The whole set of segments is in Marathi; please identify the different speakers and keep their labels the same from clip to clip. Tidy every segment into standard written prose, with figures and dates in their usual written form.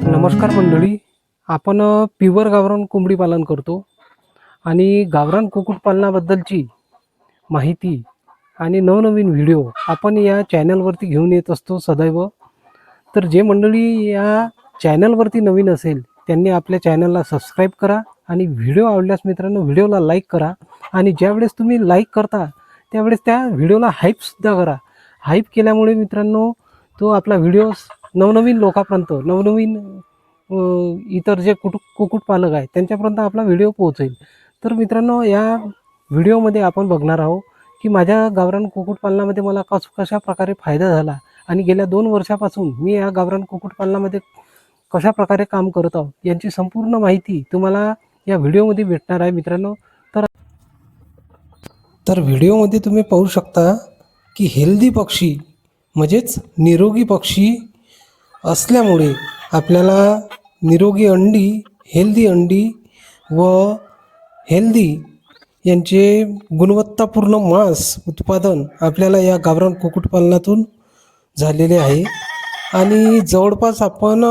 Speaker 1: तर नमस्कार मंडळी. आपण प्युअर गावरान कोंबडी पालन करतो आणि गावरान कुक्कुटपालनाबद्दलची माहिती आणि नवनवीन व्हिडिओ आपण या चॅनलवरती घेऊन येत असतो सदैव. तर जे मंडळी या चॅनलवरती नवीन असेल त्यांनी आपल्या चॅनलला सबस्क्राईब करा आणि व्हिडिओ आवडल्यास मित्रांनो व्हिडिओला लाईक करा. आणि ज्यावेळेस तुम्ही लाईक करता त्यावेळेस त्या व्हिडिओला हाईपसुद्धा करा. हाईप केल्यामुळे मित्रांनो तो आपला व्हिडिओ नवनवीन लोकांपर्यंत नवनवीन इतर जे कुक्कुटपालक आहेत त्यांच्यापर्यंत आपला व्हिडिओ पोहोचेल. तर मित्रांनो या व्हिडिओमध्ये आपण बघणार आहोत की माझ्या गावरान कुक्कुटपालनामध्ये मला कशा प्रकारे फायदा झाला आणि गेल्या 2 वर्षापासून मी या गावरान कुक्कुटपालनामध्ये कशा प्रकारे काम करत आहोत यांची संपूर्ण माहिती तुम्हाला या व्हिडिओमध्ये भेटणार आहे मित्रांनो. तर व्हिडिओमध्ये तुम्ही पाहू शकता की हेल्दी पक्षी म्हणजेच निरोगी पक्षी असल्यामुळे आपल्याला निरोगी अंडी, हेल्दी अंडी व हेल्दी यांचे गुणवत्तापूर्ण मांस उत्पादन आपल्याला या गावरान कुक्कुटपालनातून झालेले आहे. आणि जवळपास आपण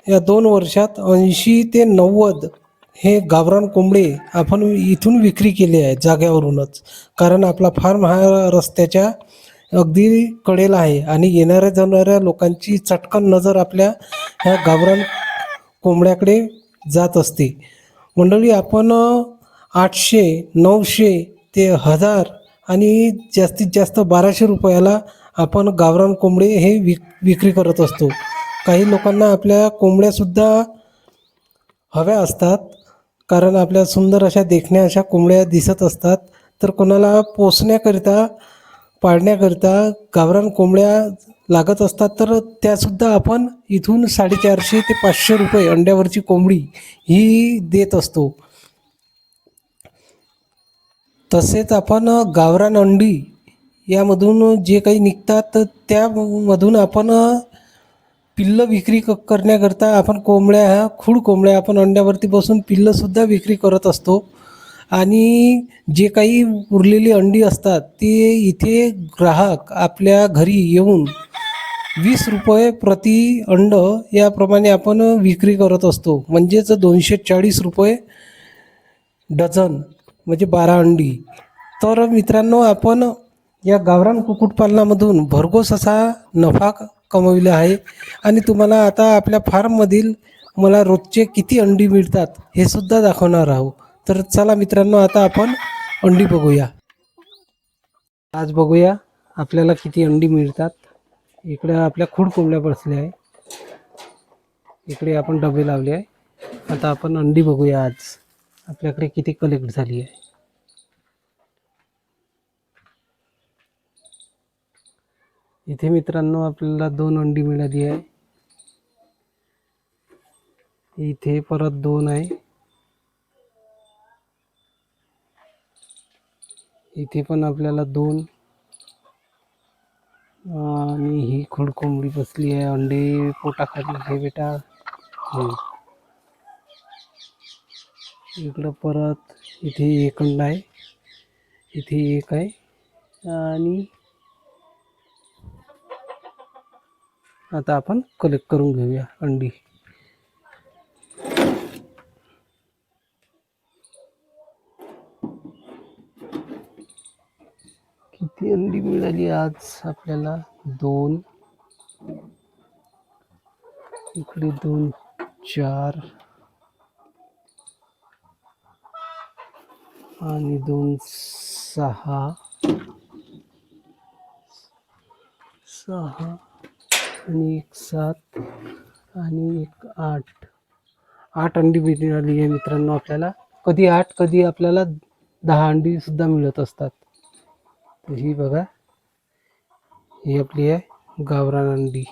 Speaker 1: या 2 वर्षात 80 ते 90 हे गावरान कोंबडे आपण इथून विक्री केले आहे जाग्यावरूनच. कारण आपला फार्म हा रस्त्याच्या अगदी कडेला आहे आणि येणाऱ्या जाणाऱ्या लोकांची चटकन नजर आपल्या ह्या गावरान कोंबड्याकडे जात असते. मंडळी आपण 800, 900 ते 1000 आणि जास्तीत जास्त 1200 रुपयाला आपण गावरान कोंबडे हे विक्री करत असतो. काही लोकांना आपल्या कोंबड्यासुद्धा हव्या असतात कारण आपल्या सुंदर अशा देखण्या अशा कोंबड्या दिसत असतात. तर कोणाला पोसण्याकरिता पाळण्याकरिता गावरान कोंबड्या लागत असतात तर त्यासुद्धा आपण इथून 450 ते 500 रुपये अंड्यावरची कोंबडी ही देत असतो. तसेच आपण गावरान अंडी यामधून जे काही निघतात तर त्यामधून आपण पिल्लं विक्री करण्याकरता आपण कोंबड्या ह्या खूड कोंबड्या आपण अंड्यावरती बसून पिल्लंसुद्धा विक्री करत असतो. आणि जे काही उरलेली अंडी असतात ते इथे ग्राहक आपल्या घरी येऊन 20 रुपये प्रति अंड याप्रमाणे आपण विक्री करत असतो. म्हणजेच 240 रुपये डझन म्हणजे 12 अंडी. तर मित्रांनो आपण या गावरान कुक्कुटपालनामधून भरघोस असा नफा कमविला आहे आणि तुम्हाला आता आपल्या फार्ममधील मला रोजचे किती अंडी मिळतात हे सुद्धा दाखवणार आहोत. तर चला मित्रांनो आता आपण अंडी बघूया. आज बघूया आपल्याला किती अंडी मिळतात. इकडे आपल्या खूड कोंबड्या बसल्या आहे, इकडे आपण डबे लावले आहे. आता आपण अंडी बघूया आज आपल्याकडे किती कलेक्ट झाली आहे. इथे मित्रांनो आपल्याला 2 अंडी मिळाली आहे. इथे परत 2 आहे. इथे पण आपल्याला 2 आणि ही खूड कोंबडी बसली आहे. अंडे पोटाखाली घे बेटा. इकडं परत इथे 1 अंडा आहे, इथे 1 आहे. आणि आता आपण कलेक्ट करून घेऊया अंडी. किती अंडी मिळाली आज आपल्याला? 2, इकडे 2, 4 आणि 2, 6 आणि 1, 7 आणि 1, 8 अंडी मिळाली आहे मित्रांनो आपल्याला. कधी 8 कधी आपल्याला 10 अंडी सुद्धा मिळत असतात. ही बघा, ही आपली आहे गावरान अंडी.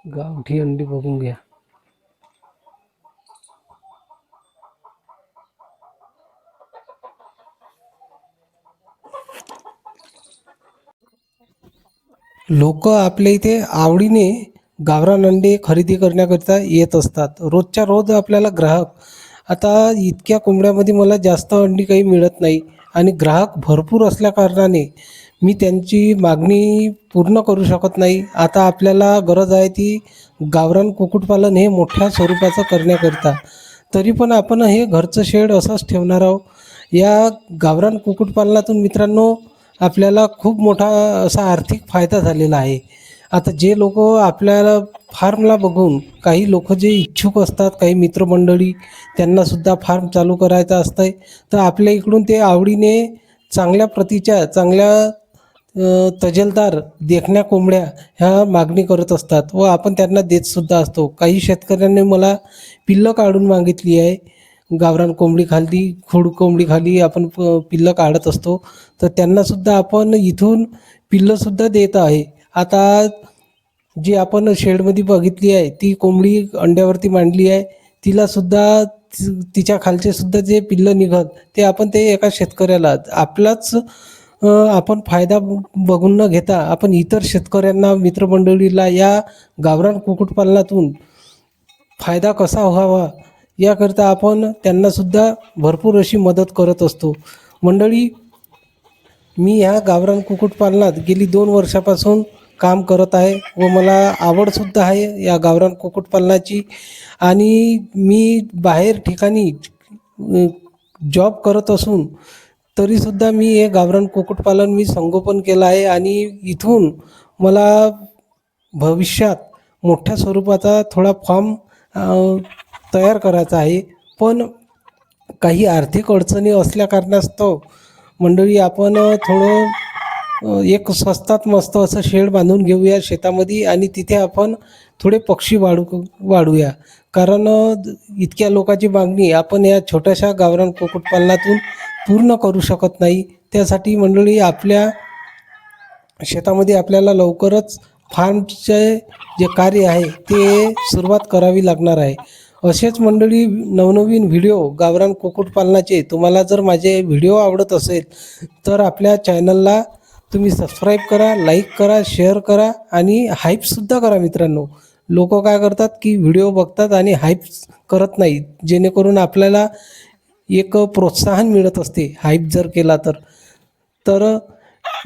Speaker 1: गावठी अंडी बघून घ्या. लोक आपल्या इथे आवडीने गावरान अंडे खरेदी करण्याकरिता येत असतात. रोजच्या रोज आपल्याला ग्राहक, आता इतक्या कोंबड्यामध्ये मला जास्त अंडी काही मिळत नाही आणि ग्राहक भरपूर असल्याकारणाने मी त्यांची मागणी पूर्ण करू शकत नाही. आता आपल्याला गरज आहे ती गावरान कुक्कुटपालन हे मोठ्या स्वरूपाचं करण्याकरिता. तरी पण आपण हे घरचं शेड असंच ठेवणार आहोत. या गावरान कुक्कुटपालनातून मित्रांनो आपल्याला खूप मोठा असा आर्थिक फायदा झालेला आहे. आता जे लोक आपल्याला फार्मला बघून, काही लोक जे इच्छुक असतात, काही मित्रमंडळी त्यांनासुद्धा फार्म चालू करायचं असतंय, तर आपल्या इकडून ते आवडीने चांगल्या प्रतीच्या, चांगल्या तजेलदार देखण्या कोंबड्या ह्या मागणी करत असतात व आपण त्यांना देतसुद्धा असतो. काही शेतकऱ्यांनी मला पिल्लं काढून मागितली आहे. गावरान कोंबडी खाली, खोड कोंबडी खाली आपण पिल्लं काढत असतो, तर त्यांनासुद्धा आपण इथून पिल्लंसुद्धा देत आहे. आता जी आपण शेडमध्ये बघितली आहे ती कोंबडी अंड्यावरती मांडली आहे, तिलासुद्धा तिच्या खालचे सुद्धा जे पिल्लं निघत ते आपण ते एका शेतकऱ्याला आपलाच आपण फायदा बघून न घेता आपण इतर शेतकऱ्यांना, मित्रमंडळीला या गावरान कुक्कुटपालनातून फायदा कसा व्हावा याकरिता आपण त्यांनासुद्धा भरपूर अशी मदत करत असतो. मंडळी, मी ह्या गावरान कुक्कुटपालनात गेली 2 वर्षापासून काम करत आहे व मला आवडसुद्धा आहे या गावरान कुक्कुटपालनाची. आणि मी बाहेर ठिकाणी जॉब करत असून तरीसुद्धा मी हे गावरान कुक्कुटपालन मी संगोपन केलं आहे आणि इथून मला भविष्यात मोठ्या स्वरूपाचा थोडा फॉर्म तयार करायचा आहे. पण काही आर्थिक अडचणी असल्याकारणास्तव मंडळी आपण एक स्वस्तात मस्त असं शेड बांधून घेऊया शेतामध्ये आणि तिथे आपण थोडे पक्षी वाढूया. कारण इतक्या लोकांची मागणी आपण या छोट्याशा गावरान कुक्कुटपालनातून पूर्ण करू शकत नाही. त्यासाठी मंडळी आपल्या शेतामध्ये आपल्याला लवकरच फार्मचे जे कार्य आहे ते सुरुवात करावी लागणार आहे. असेच मंडळी नवनवीन व्हिडिओ गावरान कुक्कुटपालनाचे तुम्हाला जर माझे व्हिडिओ आवडत असेल तर आपल्या चॅनलला तुम्ही सबस्क्राईब करा, लाईक करा, शेअर करा आणि हाईपसुद्धा करा. मित्रांनो, लोक काय करतात की व्हिडिओ बघतात आणि हाईप करत नाहीत, जेणेकरून आपल्याला एक प्रोत्साहन मिळत असते हाईप जर केला तर. तर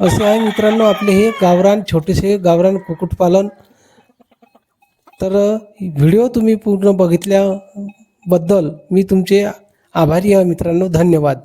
Speaker 1: असे आहे मित्रांनो आपले हे गावरान, छोटेसे गावरान कुक्कुटपालन. तर व्हिडिओ तुम्ही पूर्ण बघितल्याबद्दल मी तुमचे आभारी आहे मित्रांनो. धन्यवाद.